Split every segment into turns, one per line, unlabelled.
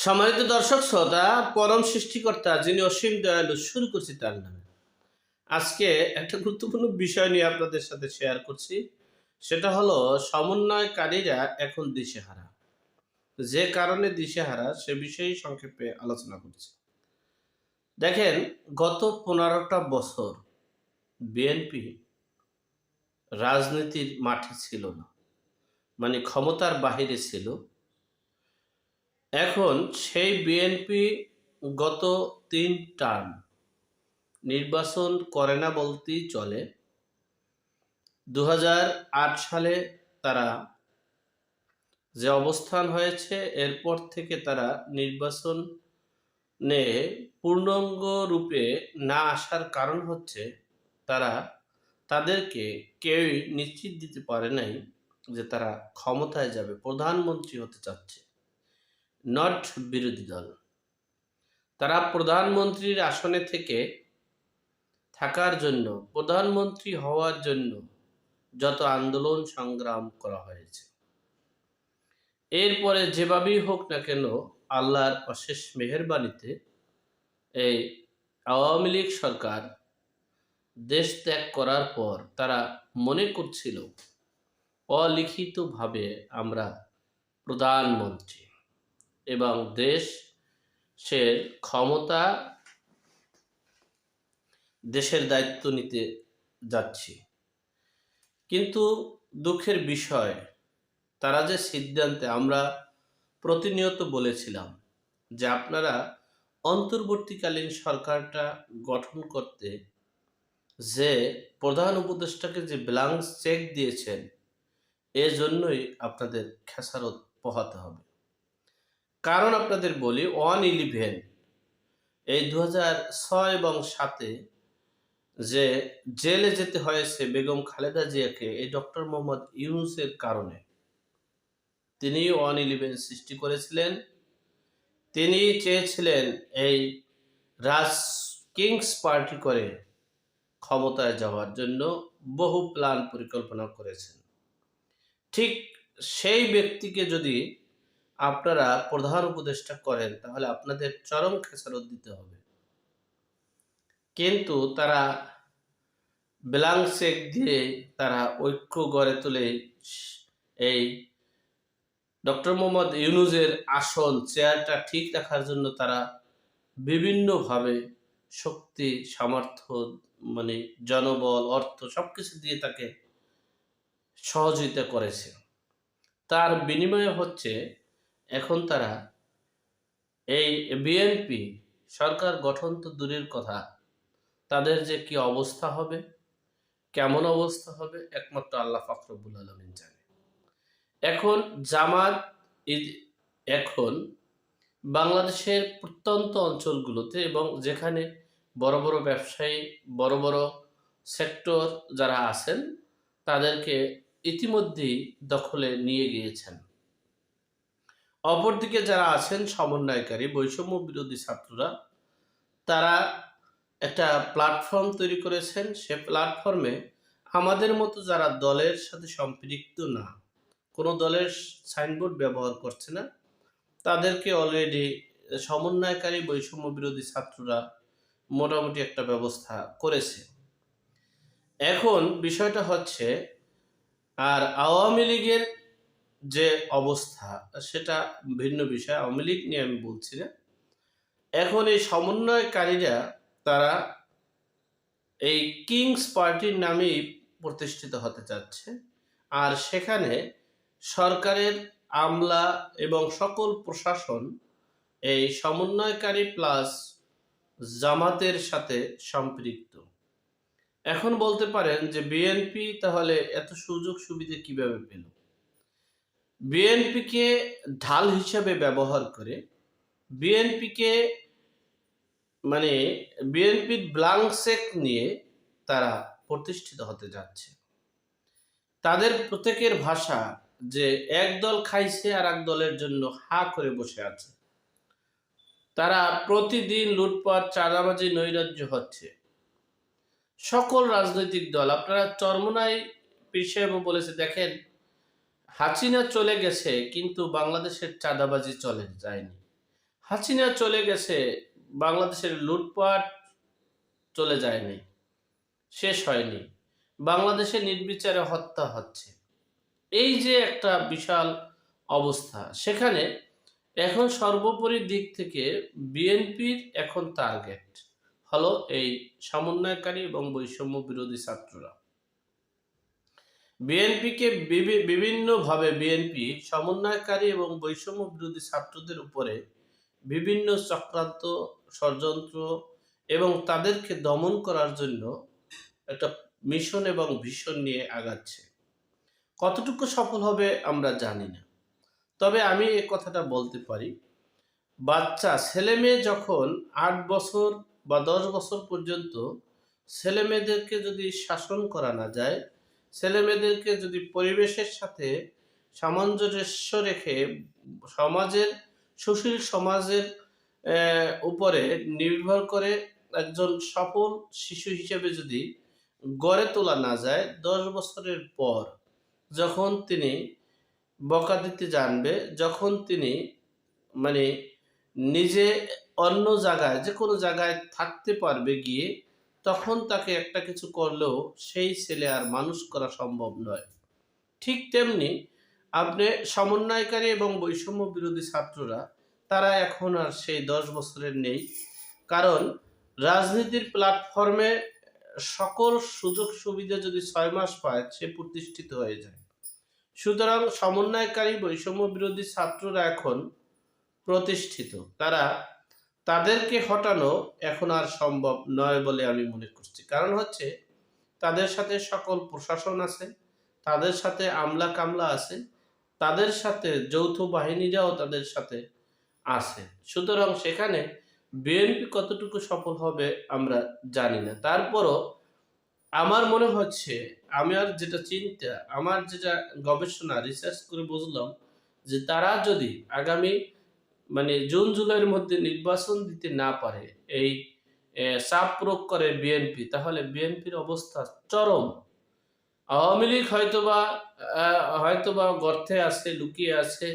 সম্মানিত দর্শক শ্রোতা, পরম সৃষ্টিকর্তা যিনি অসীম দয়ালু, শুরু করছি তার নামে। আজকে একটা গুরুত্বপূর্ণ বিষয় নিয়ে আপনাদের সাথে শেয়ার করছি। সেটা হলো সমন্বয়কারীরা এখন দিশেহারা। যে কারণে দিশেহারা সে বিষয়েই সংক্ষেপে আলোচনা করছি। দেখেন, গত ১৫টা বছর বিএনপি রাজনীতির মাঠে ছিল না, মানে ক্ষমতার বাহিরে ছিল। এখন সেই বিএনপি গত ৩ টার্ম নির্বাচন করে না বলতেই চলে। ২০০৮ সালে তারা যে অবস্থান হয়েছে, এরপর থেকে তারা নির্বাচনে পূর্ণাঙ্গ রূপে না আসার কারণ হচ্ছে তারা তাদেরকে কেউই নিশ্চিত দিতে পারে নাই যে তারা ক্ষমতায় যাবে, প্রধানমন্ত্রী হতে চাচ্ছে, নট বিরোধী দল। তারা প্রধানমন্ত্রীর আসনে থেকে থাকার জন্য, প্রধানমন্ত্রী হওয়ার জন্য যত আন্দোলন সংগ্রাম করা হয়েছে, এরপরে যেভাবেই হোক না কেন আল্লাহর অশেষ মেহেরবানিতে এই আওয়ামী লীগ সরকার দেশ ত্যাগ করার পর তারা মনে করছিল অলিখিতভাবে আমরা প্রধানমন্ত্রী এবং দেশের ক্ষমতা, দেশের দায়িত্ব নিতে যাচ্ছি। কিন্তু দুঃখের বিষয়, তারা যে সিদ্ধান্তে, আমরা প্রতিনিয়ত বলেছিলাম যে আপনারা অন্তর্বর্তীকালীন সরকারটা গঠন করতে যে প্রধান উপদেষ্টাকে যে ব্ল্যাঙ্ক চেক দিয়েছেন, এজন্যই আপনাদের খেসারত পোহাতে হবে। কারণ আপনাদের বলি, 1/11 এই 2006 এবং 7-এ যে জেলে যেতে হয়েছে বেগম খালেদা জিয়াকে, এই ডক্টর মোহাম্মদ ইউনূসের কারণে। তিনি 1/11 সৃষ্টি করেছিলেন। তিনি চেয়েছিলেন এই রাজ কিংস পার্টি করে ক্ষমতায় যাওয়ার জন্য, বহু প্ল্যান পরিকল্পনা করেছেন। ঠিক সেই ব্যক্তিকে যদি আপনারা প্রধান উপদেষ্টা করেন, তাহলে আপনাদের চরম খেসারত দিতে হবে। কিন্তু তারা ব্ল্যাঙ্ক চেক দিয়ে তারা ঐক্য গড়ে তোলে এই ডক্টর মোহাম্মদ ইউনূসের আসন, চেয়ারটা ঠিক রাখার জন্য তারা বিভিন্নভাবে শক্তি, সামর্থ্য, মানে জনবল, অর্থ সবকিছু দিয়ে তাকে সহযোগিতা করেছে। তার বিনিময়ে হচ্ছে এখন তারা এই বিএনপি সরকার গঠন তো দূরের কথা, তাদের যে কি অবস্থা হবে, কেমন অবস্থা হবে, একমাত্র আল্লাহ পাক রব্বুল আলামিন জানে। এখন জামাত এখন বাংলাদেশের প্রত্যন্ত অঞ্চলগুলোতে এবং যেখানে বড় বড় ব্যবসায়ী, বড় বড় সেক্টর যারা আছেন, তাদেরকে ইতিমধ্যেই দখলে নিয়ে গিয়েছেন। অপরদিকে যারা আছেন সমন্বয়কারী, বৈষম্য বিরোধী ছাত্ররা, তারা একটা প্ল্যাটফর্ম তৈরি করেছেন। সে প্ল্যাটফর্মে আমাদের মতো যারা দলের সাথে সম্পৃক্ত না, কোনো দলের সাইনবোর্ড ব্যবহার করছে না, তাদেরকে অলরেডি সমন্বয়কারী বৈষম্য বিরোধী ছাত্ররা মোটামুটি একটা ব্যবস্থা করেছে। এখন বিষয়টা হচ্ছে, আর আওয়ামী লীগের যে অবস্থা সেটা ভিন্ন বিষয়, আওয়ামী লীগ নিয়ে আমি বলছি না। এখন এই সমন্বয়কারীরা তারা এই কিংস পার্টির নামেই প্রতিষ্ঠিত হতে চাচ্ছে, আর সেখানে সরকারের আমলা এবং সকল প্রশাসন এই সমন্বয়কারী প্লাস জামাতের সাথে সম্পৃক্ত। এখন বলতে পারেন যে বিএনপি তাহলে এত সুযোগ সুবিধা কিভাবে পেল? বিএনপিকে ঢাল হিসাবে ব্যবহার করে, বিএনপিকে মানে বিএনপির ব্ল্যাঙ্ক চেক নিয়ে তারা প্রতিষ্ঠিত হতে যাচ্ছে। তাদের প্রত্যেকের ভাষা যে এক দল খাইছে আর এক দলের জন্য হা করে বসে আছে। তারা প্রতিদিন লুটপাট, চাঁদাবাজি, নৈরাজ্য হচ্ছে। সকল রাজনৈতিক দল, আপনারা চরমোনাই পীর সাহেব বলেছে, দেখেন হাসিনা চলে গেছে কিন্তু বাংলাদেশের চাঁদাবাজি চলে যায়নি। হাসিনা চলে গেছে, বাংলাদেশের লুটপাট চলে যায়নি, শেষ হয়নি। বাংলাদেশে নির্বিচারে হত্যা হচ্ছে। এই যে একটা বিশাল অবস্থা, সেখানে এখন সর্বোপরি দিক থেকে বিএনপির এখন টার্গেট হলো এই সমন্বয়কারী এবং বৈষম্য বিরোধী ছাত্ররা। বিএনপিকে বিভিন্নভাবে বিএনপি সমন্বয়কারী এবং বৈষম্য বিরোধী ছাত্রদের উপরে বিভিন্ন চক্রান্ত, ষড়যন্ত্র এবং তাদেরকে দমন করার জন্য একটা মিশন এবং ভিশন নিয়ে আগাচ্ছে। কতটুকু সফল হবে আমরা জানি না। তবে আমি এ কথাটা বলতে পারি, বাচ্চা ছেলেমেয়ে যখন ৮ বছর বা ১০ বছর পর্যন্ত ছেলেমেয়েদেরকে যদি শাসন করা না যায়, ছেলেমেয়েদেরকে যদি পরিবেশের সাথে সামঞ্জস্য রেখে সমাজের, সুশীল সমাজের উপরে নির্ভর করে একজন সফল শিশু হিসেবে যদি গড়ে তোলা না যায়, ১০ বছরের পর যখন তিনি বকা দিতে জানবে, যখন তিনি মানে নিজে অন্য জায়গায়, যেকোনো জায়গায় থাকতে পারবে গিয়ে, তখন তাকে একটা কিছু করলেও সেই ছেলে আর মানুষ করা সম্ভব নয়। ঠিক তেমনি আপনি সমন্বয়কারী এবং বৈষম্য বিরোধী ছাত্ররা, তারা এখন আর সেই ১০ বছরের নেই। কারণ রাজনীতির প্ল্যাটফর্মে সকল সুযোগ সুবিধা যদি ৬ মাস পায়, সে প্রতিষ্ঠিত হয়ে যায়। সুতরাং সমন্বয়কারী বৈষম্য বিরোধী ছাত্ররা এখন প্রতিষ্ঠিত। তাদেরকে হটানো এখন আর সম্ভব নয় বলে আমি মনে করছি। কারণ হচ্ছে, তাদের সাথে সকল প্রশাসন আছে, তাদের সাথে আমলা কামলা আছে, তাদের সাথে যৌথ বাহিনীরাও তাদের সাথে আছে। সুতরাং সেখানে বিএনপি কতটুকু সফল হবে আমরা জানি না। তারপরও আমার মনে হচ্ছে, আমার যেটা চিন্তা, আমার যেটা গবেষণা রিসার্চ করে বুঝলাম, যে তারা যদি আগামী জুন জুলাইয়ের মধ্যে নির্বাচন দিতে না পারে, এই চাপ প্রয়োগ করে বিএনপি, তাহলে বিএনপির অবস্থা চরম। আওয়ামী লীগ হয়তোবা গর্তে আছে, লুকিয়ে আছে,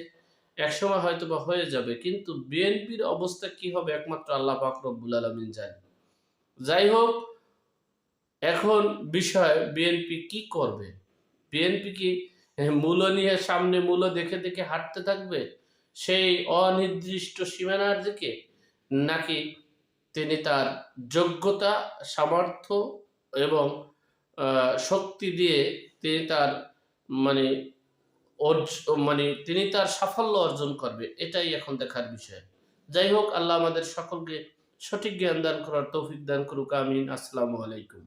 একসময় হয়তোবা হয়ে যাবে, কিন্তু বিএনপির অবস্থা কি হবে একমাত্র আল্লাহ পাক রব্বুল আলামিন জানেন। যাই হোক, এখন বিষয় বিএনপি কি করবে? বিএনপি কি মূল্য নিয়ে সামনে মূল্য দেখে দেখে হাঁটতে থাকবে সেই অনির্দিষ্ট সীমানার দিকে, নাকি তিনি তার যোগ্যতা, সামর্থ্য এবং শক্তি দিয়ে তিনি তার মানে তিনি তার সাফল্য অর্জন করবে? এটাই এখন দেখার বিষয়। যাই হোক, আল্লাহ আমাদের সকলকে সঠিক জ্ঞান দান করার তৌফিক দান করুক। আমিন। আসসালামু আলাইকুম।